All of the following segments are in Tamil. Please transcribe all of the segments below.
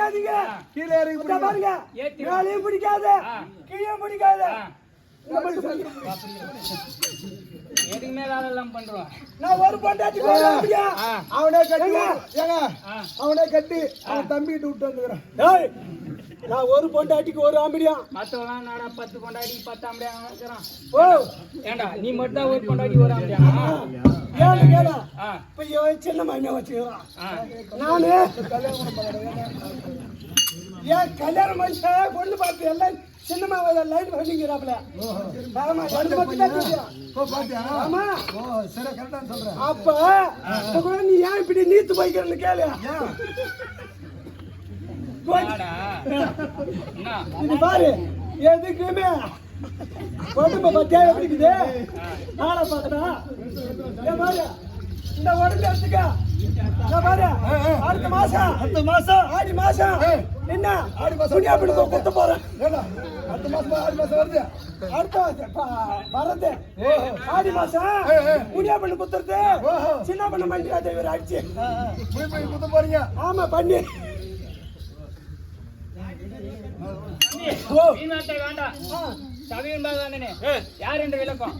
பிடிக்காதீங்க. கீழே இறங்கி பாருங்க. மேலேயும் பிடிக்காது, கீழே பிடிக்காது. எதுக்குமே வேலை எல்லாம் பண்றோம். நான் ஒரு பொண்டாட்டி அவனே கட்டி அவனே கட்டி அவன் தம்பிட்டு விட்டு வந்துக்கிறான். நான் ஒரு பொண்டாட்டிக்கு ஒரு ஆம்படியா. மத்தவெல்லாம் நாடா 10 பொண்டாட்டி 10 ஆம்படியா இருக்கிறான். ஓ ஏண்டா நீ மட்டும் தான் ஒரு பொண்டாட்டி ஒரு ஆம்படியா? ஏழு கேளா. இப்ப சின்ன மையம் வச்சுக்கலாம். நானு ஏன் கல்யாணம் மனுஷன் பொண்ணு பார்த்து எல்லாம் சின்னமா லைட் பண்ணிக்கிறாப்ல. ஆமா அது மட்டும் தான் தெரியும். ஆமா சரி கரெக்டா சொல்றேன். அப்ப நீ ஏன் இப்படி நீத்து போய்க்கிறன்னு கேளு. இது பாரு எதுக்குமே உடம்பு பத்தியா எப்படி இருக்குது நாளை பாக்கடா. பாரு இந்த உடம்பு எடுத்துக்க. பாரு அடுத்த மாசம் ஆடி மாசம் என்ன ஆடி மாசம் துணியா பிடிக்க குத்த போறேன். அடுத்த மாசம் ஆடி மாசம் வருது. அடுத்த வரது ஆடி மாசம் துணியா பண்ணு குத்துறது. சின்ன பண்ண மண்டியா தேவர் அடிச்சு போய் குத்த போறீங்க. ஆமா பண்ணி யார் என்று விளக்கம்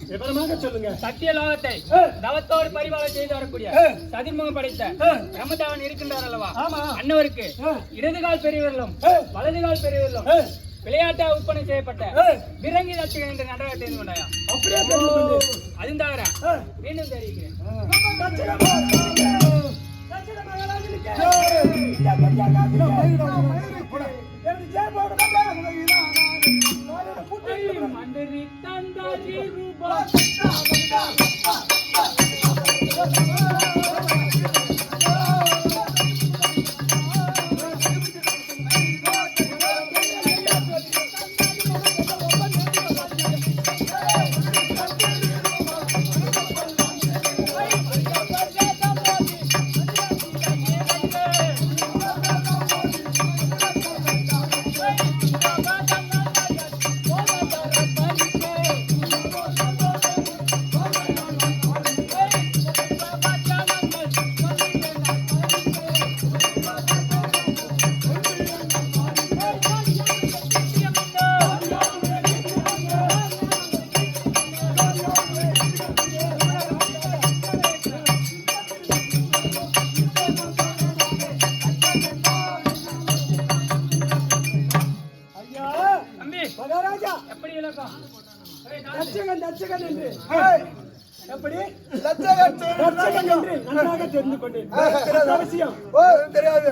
சொல்லுங்க. சத்திய லோகத்தை தவத்தோடு பரிபாலம் செய்து வரக்கூடிய சதிர்முகம் படைத்த பிரம்மதேவன் இருக்கின்றார் அல்லவா? அன்னவருக்கு இடதுகால் பெரியவர்களும் வலதுகால் பெரியவர்களும் விளையாட்டா ஒப்பனை செய்யப்பட்ட விரங்கி தட்சிகன் என்ற நடராக தெரிந்து கொண்டாயா? அப்படியே அதுவும் தவிர மீண்டும் தெரிவிக்கிறேன். மந்திரி தந்தாஜி ரூபா எப்படி விளக்கம்? தட்சகன் என்று எப்படி லட்சகன் என்று நன்றாக தெரிந்து கொண்டேன். தெரியாது.